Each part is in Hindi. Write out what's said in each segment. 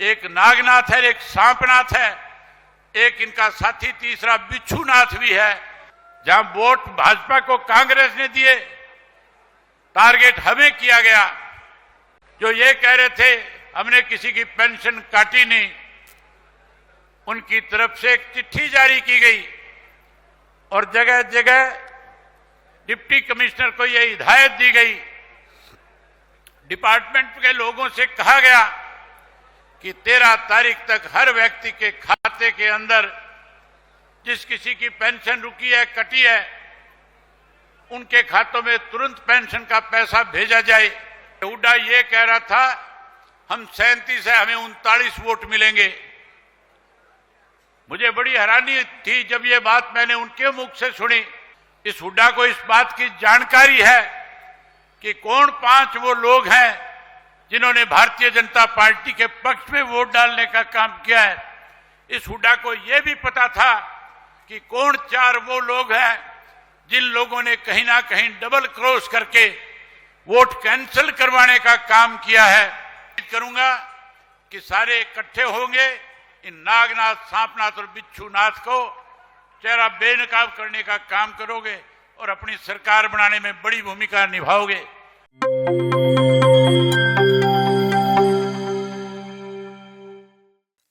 एक नागनाथ है, एक सांपनाथ है, एक इनका साथी तीसरा बिच्छूनाथ भी है। जहां वोट भाजपा को कांग्रेस ने दिए, टारगेट हमें किया गया। जो ये कह रहे थे हमने किसी की पेंशन काटी नहीं, उनकी तरफ से एक चिट्ठी जारी की गई और जगह जगह डिप्टी कमिश्नर को यह हिदायत दी गई, डिपार्टमेंट के लोगों से कहा गया कि 13 तारीख तक हर व्यक्ति के खाते के अंदर जिस किसी की पेंशन रुकी है, कटी है, उनके खातों में तुरंत पेंशन का पैसा भेजा जाए। हुड्डा ये कह रहा था हम 37 है, हमें 39 वोट मिलेंगे। मुझे बड़ी हैरानी थी जब ये बात मैंने उनके मुख से सुनी। इस हुड्डा को इस बात की जानकारी है कि कौन 5 वो लोग हैं जिन्होंने भारतीय जनता पार्टी के पक्ष में वोट डालने का काम किया है। इस हुड्डा को यह भी पता था कि कौन 4 वो लोग हैं जिन लोगों ने कहीं ना कहीं डबल क्रॉस करके वोट कैंसिल करवाने का काम किया है। करूंगा कि सारे इकट्ठे होंगे, इन नागनाथ, सांपनाथ और बिच्छूनाथ को चेहरा बेनकाब करने का काम करोगे और अपनी सरकार बनाने में बड़ी भूमिका निभाओगे।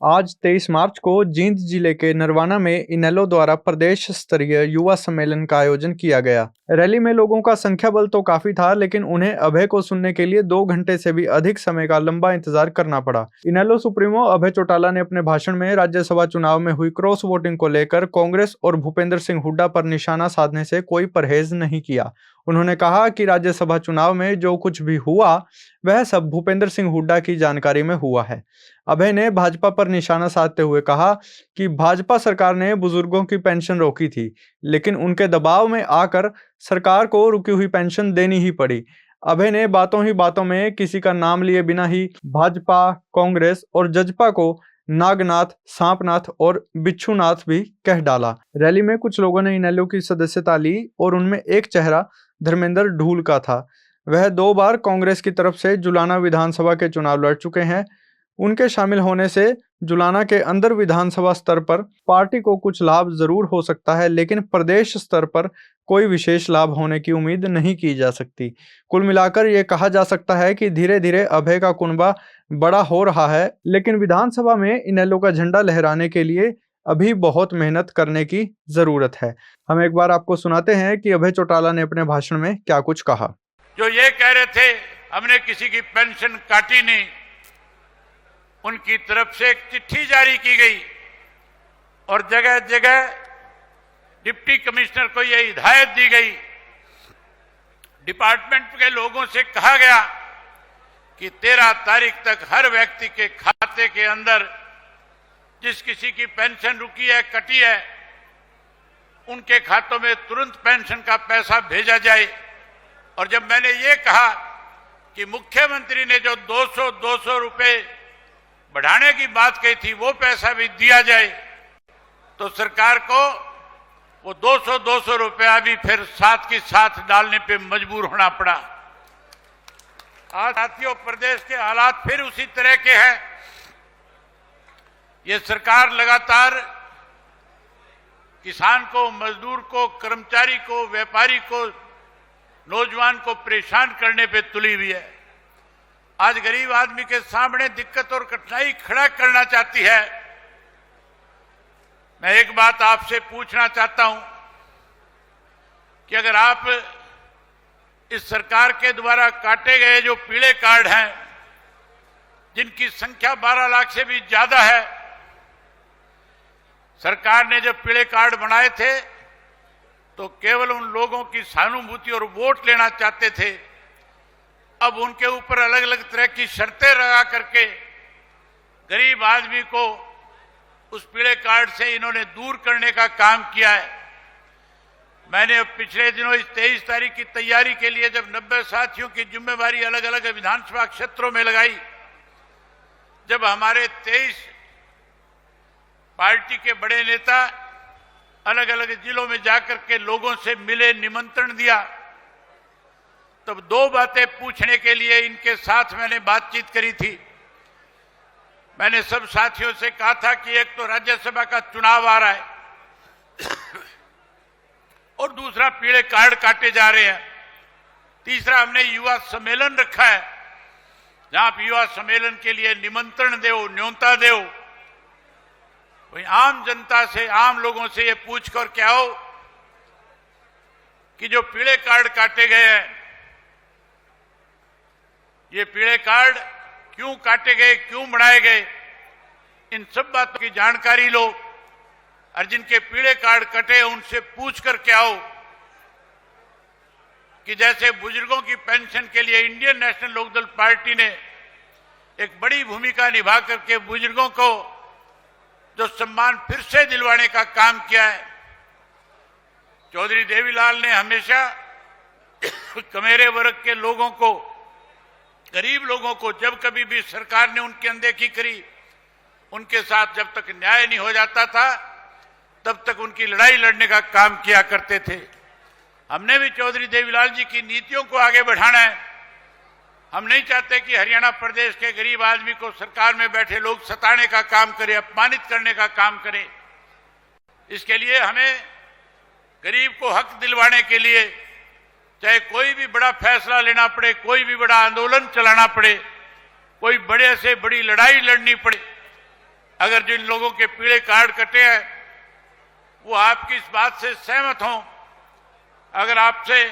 आज 23 मार्च को जींद जिले के नरवाना में इनेलो द्वारा प्रदेश स्तरीय युवा सम्मेलन का आयोजन किया गया। रैली में लोगों का संख्या बल तो काफी था, लेकिन उन्हें अभय को सुनने के लिए 2 घंटे से भी अधिक समय का लंबा इंतजार करना पड़ा। इनेलो सुप्रीमो अभय चौटाला ने अपने भाषण में राज्यसभा चुनाव में हुई क्रॉस वोटिंग को लेकर कांग्रेस और भूपेंद्र सिंह हुड्डा पर निशाना साधने से कोई परहेज नहीं किया। उन्होंने कहा कि राज्यसभा चुनाव में जो कुछ भी हुआ वह सब भूपेंद्र सिंह हुड्डा की जानकारी में हुआ है। अभय ने भाजपा पर निशाना साधते हुए कहा कि भाजपा सरकार ने बुजुर्गों की पेंशन रोकी थी, लेकिन उनके दबाव में आकर सरकार को रुकी हुई पेंशन देनी ही पड़ी। अभय ने बातों ही बातों में किसी का नाम लिए बिना ही भाजपा, कांग्रेस और जजपा को नागनाथ, सांपनाथ और बिच्छूनाथ भी कह डाला। रैली में कुछ लोगों ने इनेलो की सदस्यता ली और उनमें एक चेहरा धर्मेंद्र ढूल का था। वह 2 बार कांग्रेस की तरफ से जुलाना विधानसभा के चुनाव लड़ चुके हैं। उनके शामिल होने से जुलाना के अंदर विधानसभा स्तर पर पार्टी को कुछ लाभ जरूर हो सकता है, लेकिन प्रदेश स्तर पर कोई विशेष लाभ होने की उम्मीद नहीं की जा सकती। कुल मिलाकर ये कहा जा सकता है कि धीरे धीरे अभय का कुनबा बड़ा हो रहा है, लेकिन विधानसभा में इनेलो का झंडा लहराने के लिए अभी बहुत मेहनत करने की जरूरत है। हम एक बार आपको सुनाते हैं कि अभय चौटाला ने अपने भाषण में क्या कुछ कहा। जो ये कह रहे थे हमने किसी की पेंशन काटी नहीं, उनकी तरफ से एक चिट्ठी जारी की गई और जगह जगह डिप्टी कमिश्नर को यह हिदायत दी गई, डिपार्टमेंट के लोगों से कहा गया कि 13 तारीख तक हर व्यक्ति के खाते के अंदर जिस किसी की पेंशन रुकी है, कटी है, उनके खातों में तुरंत पेंशन का पैसा भेजा जाए। और जब मैंने ये कहा कि मुख्यमंत्री ने जो 200 रुपए बढ़ाने की बात कही थी वो पैसा भी दिया जाए, तो सरकार को वो 200 रुपया भी फिर साथ के साथ डालने पे मजबूर होना पड़ा। आज साथियों, प्रदेश के हालात फिर उसी तरह के हैं। ये सरकार लगातार किसान को, मजदूर को, कर्मचारी को, व्यापारी को, नौजवान को परेशान करने पे तुली हुई है। आज गरीब आदमी के सामने दिक्कत और कठिनाई खड़ा करना चाहती है। मैं एक बात आपसे पूछना चाहता हूं कि अगर आप इस सरकार के द्वारा काटे गए जो पीले कार्ड हैं, जिनकी संख्या 12 लाख से भी ज्यादा है, सरकार ने जब पीले कार्ड बनाए थे तो केवल उन लोगों की सहानुभूति और वोट लेना चाहते थे। अब उनके ऊपर अलग अलग तरह की शर्तें लगा करके गरीब आदमी को उस पीले कार्ड से इन्होंने दूर करने का काम किया है। मैंने पिछले दिनों इस 23 तारीख की तैयारी के लिए जब 90 साथियों की जिम्मेवारी अलग अलग विधानसभा क्षेत्रों में लगाई, जब हमारे 23 पार्टी के बड़े नेता अलग अलग जिलों में जाकर के लोगों से मिले, निमंत्रण दिया, तब 2 बातें पूछने के लिए इनके साथ मैंने बातचीत करी थी। मैंने सब साथियों से कहा था कि एक तो राज्यसभा का चुनाव आ रहा है और दूसरा पीले कार्ड काटे जा रहे हैं, तीसरा हमने युवा सम्मेलन रखा है जहां आप युवा सम्मेलन के लिए निमंत्रण दो, न्योता दो, वही आम जनता से, आम लोगों से ये पूछकर क्या हो कि जो पीले कार्ड काटे गए हैं, ये पीले कार्ड क्यों काटे गए, क्यों बढ़ाए गए, इन सब बातों की जानकारी लो और जिनके पीले कार्ड कटे उनसे पूछकर क्या हो कि जैसे बुजुर्गों की पेंशन के लिए इंडियन नेशनल लोकदल पार्टी ने एक बड़ी भूमिका निभा करके बुजुर्गों को जो सम्मान फिर से दिलवाने का काम किया है, चौधरी देवीलाल ने हमेशा कमेरे वर्ग के लोगों को, गरीब लोगों को जब कभी भी सरकार ने उनकी अनदेखी करी, उनके साथ जब तक न्याय नहीं हो जाता था तब तक उनकी लड़ाई लड़ने का काम किया करते थे। हमने भी चौधरी देवीलाल जी की नीतियों को आगे बढ़ाना है। हम नहीं चाहते कि हरियाणा प्रदेश के गरीब आदमी को सरकार में बैठे लोग सताने का काम करें, अपमानित करने का काम करें। इसके लिए हमें गरीब को हक दिलवाने के लिए चाहे कोई भी बड़ा फैसला लेना पड़े, कोई भी बड़ा आंदोलन चलाना पड़े, कोई बड़े से बड़ी लड़ाई लड़नी पड़े, अगर जिन लोगों के पीले कार्ड कटे हैं वो आपकी इस बात से सहमत हों, अगर आपसे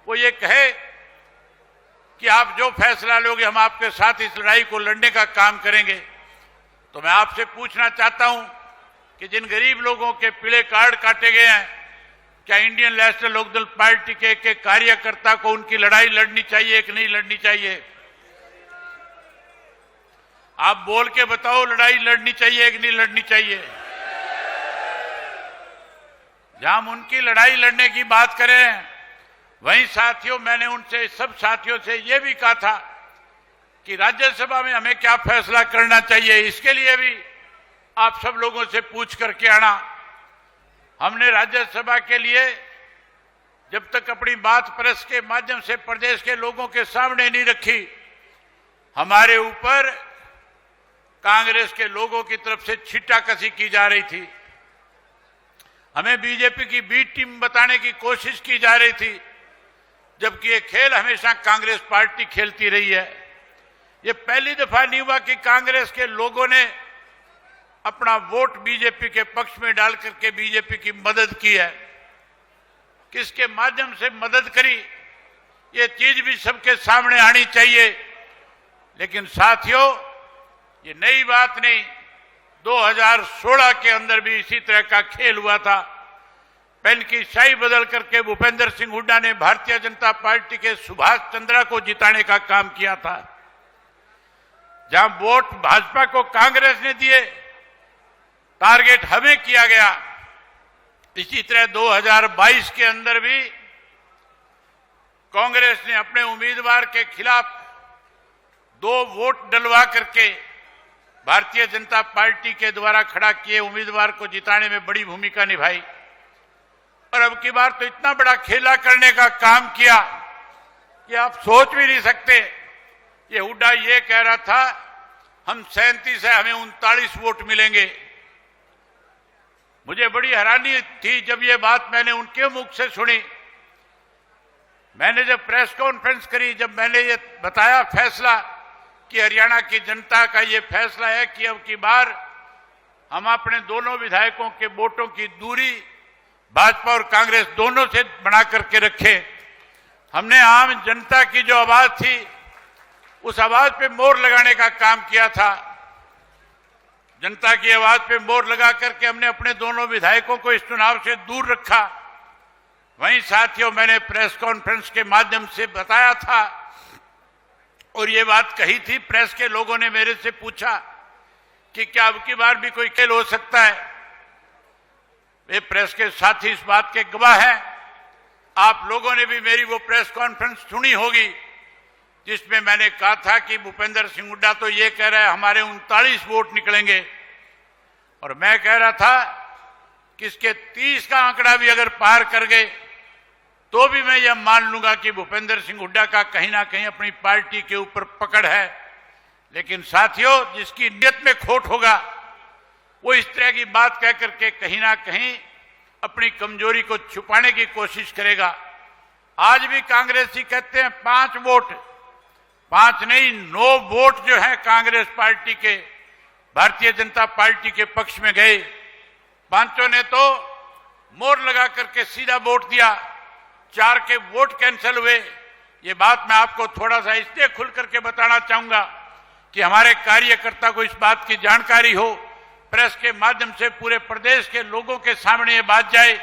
वो ये कहे कि आप जो फैसला लोगे हम आपके साथ इस लड़ाई को लड़ने का काम करेंगे, तो मैं आपसे पूछना चाहता हूं कि जिन गरीब लोगों के पीले कार्ड काटे गए हैं, क्या इंडियन नेशनल लोकदल पार्टी के एक कार्यकर्ता को उनकी लड़ाई लड़नी चाहिए कि नहीं लड़नी चाहिए? आप बोल के बताओ, लड़ाई लड़नी चाहिए कि नहीं लड़नी चाहिए? जहां हम उनकी लड़ाई लड़ने की बात करें, वहीं साथियों मैंने उनसे, सब साथियों से यह भी कहा था कि राज्यसभा में हमें क्या फैसला करना चाहिए, इसके लिए भी आप सब लोगों से पूछ करके आना। हमने राज्यसभा के लिए जब तक अपनी बात प्रेस के माध्यम से प्रदेश के लोगों के सामने नहीं रखी, हमारे ऊपर कांग्रेस के लोगों की तरफ से छींटाकशी की जा रही थी, हमें बीजेपी की बी टीम बताने की कोशिश की जा रही थी, जबकि ये खेल हमेशा कांग्रेस पार्टी खेलती रही है। ये पहली दफा नहीं हुआ कि कांग्रेस के लोगों ने अपना वोट बीजेपी के पक्ष में डाल करके बीजेपी की मदद की है। किसके माध्यम से मदद करी, ये चीज भी सबके सामने आनी चाहिए। लेकिन साथियों, ये नई बात नहीं, 2016 के अंदर भी इसी तरह का खेल हुआ था। पेन की स्याही बदल करके भूपेंद्र सिंह हुड्डा ने भारतीय जनता पार्टी के सुभाष चंद्रा को जिताने का काम किया था। जहां वोट भाजपा को कांग्रेस ने दिए, टारगेट हमें किया गया। इसी तरह 2022 के अंदर भी कांग्रेस ने अपने उम्मीदवार के खिलाफ 2 वोट डलवा करके भारतीय जनता पार्टी के द्वारा खड़ा किए उम्मीदवार को जिताने में बड़ी भूमिका निभाई। और अब की बार तो इतना बड़ा खेला करने का काम किया कि आप सोच भी नहीं सकते। ये हुड्डा ये कह रहा था हम 37 है, हमें 39 वोट मिलेंगे। मुझे बड़ी हैरानी थी जब ये बात मैंने उनके मुख से सुनी। मैंने जब प्रेस कॉन्फ्रेंस करी, जब मैंने ये बताया फैसला कि हरियाणा की जनता का ये फैसला है कि अब की बार हम अपने दोनों विधायकों के वोटों की दूरी भाजपा और कांग्रेस दोनों से बना करके रखे। हमने आम जनता की जो आवाज थी उस आवाज पे मोहर लगाने का काम किया था। जनता की आवाज पे मोहर लगा करके हमने अपने दोनों विधायकों को इस चुनाव से दूर रखा। वहीं साथियों, मैंने प्रेस कॉन्फ्रेंस के माध्यम से बताया था और ये बात कही थी। प्रेस के लोगों ने मेरे से पूछा कि क्या अब की बार भी कोई खेल हो सकता है। वे प्रेस के साथी इस बात के गवाह हैं। आप लोगों ने भी मेरी वो प्रेस कॉन्फ्रेंस सुनी होगी जिसमें मैंने कहा था कि भूपेंद्र सिंह हुड्डा तो ये कह रहा है हमारे 39 वोट निकलेंगे, और मैं कह रहा था कि इसके 30 का आंकड़ा भी अगर पार कर गए तो भी मैं यह मान लूंगा कि भूपेंद्र सिंह हुड्डा का कहीं ना कहीं अपनी पार्टी के ऊपर पकड़ है। लेकिन साथियों, जिसकी नीयत में खोट होगा वो इस तरह की बात कह करके कहीं ना कहीं अपनी कमजोरी को छुपाने की कोशिश करेगा। आज भी कांग्रेसी कहते हैं 5 वोट, 5 नहीं 9 वोट जो है कांग्रेस पार्टी के भारतीय जनता पार्टी के पक्ष में गए। पांचों ने तो मोहर लगा करके सीधा वोट दिया, 4 के वोट कैंसिल हुए। ये बात मैं आपको थोड़ा सा इसलिए खुल करके बताना चाहूंगा कि हमारे कार्यकर्ता को इस बात की जानकारी हो, प्रेस के माध्यम से पूरे प्रदेश के लोगों के सामने ये बात जाए।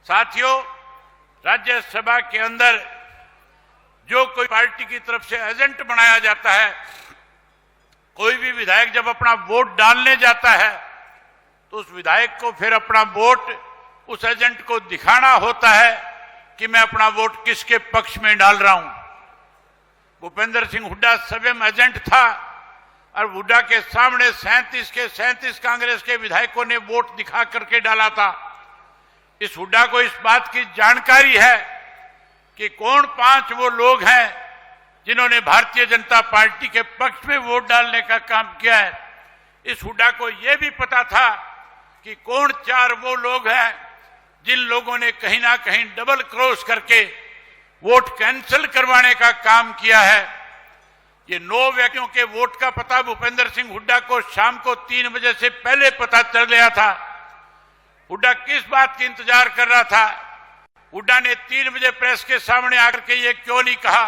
साथियों, राज्यसभा के अंदर जो कोई पार्टी की तरफ से एजेंट बनाया जाता है, कोई भी विधायक जब अपना वोट डालने जाता है तो उस विधायक को फिर अपना वोट उस एजेंट को दिखाना होता है कि मैं अपना वोट किसके पक्ष में डाल रहा हूं। भूपेंद्र सिंह हुड्डा स्वयं एजेंट था और हुड्डा के सामने 37 के 37 कांग्रेस के विधायकों ने वोट दिखा करके डाला था। इस हुड्डा को इस बात की जानकारी है कि कौन 5 वो लोग हैं जिन्होंने भारतीय जनता पार्टी के पक्ष में वोट डालने का काम किया है। इस हुड्डा को यह भी पता था कि कौन 4 वो लोग हैं जिन लोगों ने कहीं ना कहीं डबल क्रॉस करके वोट कैंसिल करवाने का काम किया है। ये 9 व्यक्तियों के वोट का पता भूपेंद्र सिंह हुड्डा को शाम को 3 बजे से पहले पता चल गया था। हुड्डा किस बात की इंतजार कर रहा था? हुड्डा ने 3 बजे प्रेस के सामने आकर के ये क्यों नहीं कहा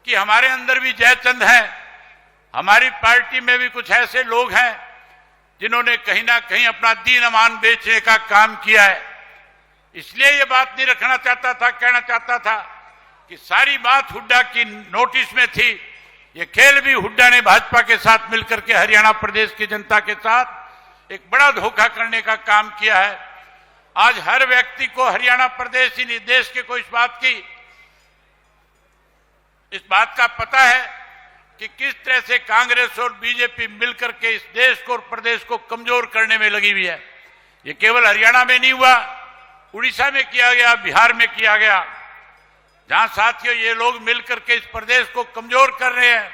कि हमारे अंदर भी जयचंद हैं, हमारी पार्टी में भी कुछ ऐसे लोग हैं जिन्होंने कहीं ना कहीं अपना दीन अमान बेचने का काम किया है। इसलिए ये बात नहीं रखना चाहता था, कहना चाहता था कि सारी बात हुड्डा की नोटिस में थी। ये खेल भी हुड्डा ने भाजपा के साथ मिलकर के हरियाणा प्रदेश की जनता के साथ एक बड़ा धोखा करने का काम किया है। आज हर व्यक्ति को हरियाणा प्रदेश ही नहीं देश के को इस बात का पता है कि किस तरह से कांग्रेस और बीजेपी मिलकर के इस देश को और प्रदेश को कमजोर करने में लगी हुई है। ये केवल हरियाणा में नहीं हुआ, उड़ीसा में किया गया, बिहार में किया गया, जहां साथियों ये लोग मिलकर के इस प्रदेश को कमजोर कर रहे हैं,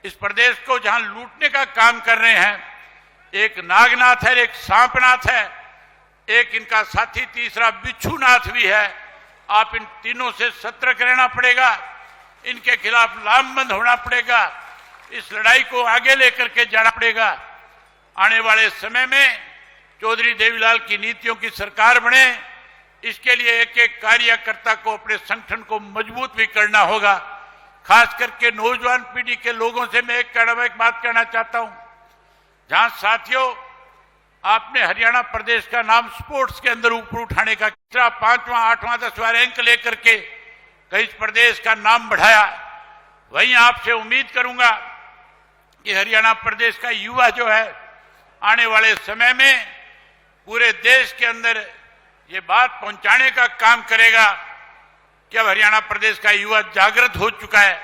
इस प्रदेश को जहां लूटने का काम कर रहे हैं। एक नागनाथ है, एक सांपनाथ है, एक इनका साथी तीसरा बिच्छूनाथ भी है। आप इन तीनों से सतर्क रहना पड़ेगा, इनके खिलाफ लामबंद होना पड़ेगा, इस लड़ाई को आगे लेकर के जाना पड़ेगा। आने वाले समय में चौधरी देवीलाल की नीतियों की सरकार बने, इसके लिए एक एक कार्यकर्ता को अपने संगठन को मजबूत भी करना होगा। खास करके नौजवान पीढ़ी के लोगों से मैं एक बात कहना चाहता हूं। जहां साथियों आपने हरियाणा प्रदेश का नाम स्पोर्ट्स के अंदर ऊपर उठाने का 5वां 8वां 10वां रैंक लेकर के इस प्रदेश का नाम बढ़ाया, वहीं आपसे उम्मीद करूंगा कि हरियाणा प्रदेश का युवा जो है आने वाले समय में पूरे देश के अंदर ये बात पहुंचाने का काम करेगा कि अब हरियाणा प्रदेश का युवा जागृत हो चुका है।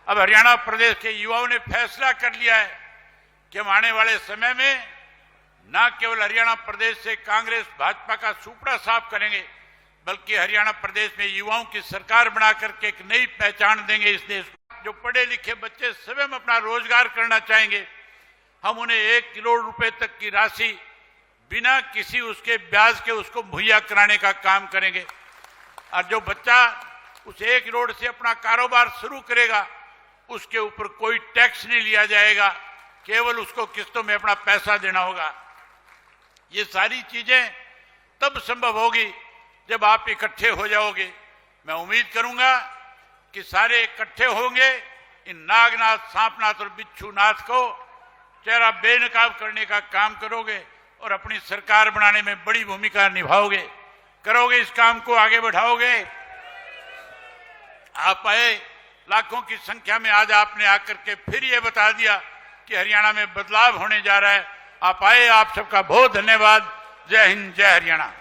अब हरियाणा प्रदेश के युवाओं ने फैसला कर लिया है कि हम आने वाले समय में न केवल हरियाणा प्रदेश से कांग्रेस भाजपा का सुपड़ा साफ करेंगे, बल्कि हरियाणा प्रदेश में युवाओं की सरकार बना करके एक नई पहचान देंगे इस देश को। जो पढ़े लिखे बच्चे स्वयं अपना रोजगार करना चाहेंगे, हम उन्हें 1 करोड़ रुपए तक की राशि बिना किसी उसके ब्याज के उसको मुहैया कराने का काम करेंगे। और जो बच्चा उस 1 करोड़ से अपना कारोबार शुरू करेगा, उसके ऊपर कोई टैक्स नहीं लिया जाएगा, केवल उसको किस्तों में अपना पैसा देना होगा। ये सारी चीजें तब संभव होगी जब आप इकट्ठे हो जाओगे। मैं उम्मीद करूंगा कि सारे इकट्ठे होंगे, इन नागनाथ, सांपनाथ और बिच्छूनाथ को चेहरा बेनकाब करने का काम करोगे और अपनी सरकार बनाने में बड़ी भूमिका निभाओगे, करोगे, इस काम को आगे बढ़ाओगे। आप आए लाखों की संख्या में, आज आपने आकर के फिर ये बता दिया कि हरियाणा में बदलाव होने जा रहा है। आप आए, आप सबका बहुत धन्यवाद। जय हिंद, जय हरियाणा।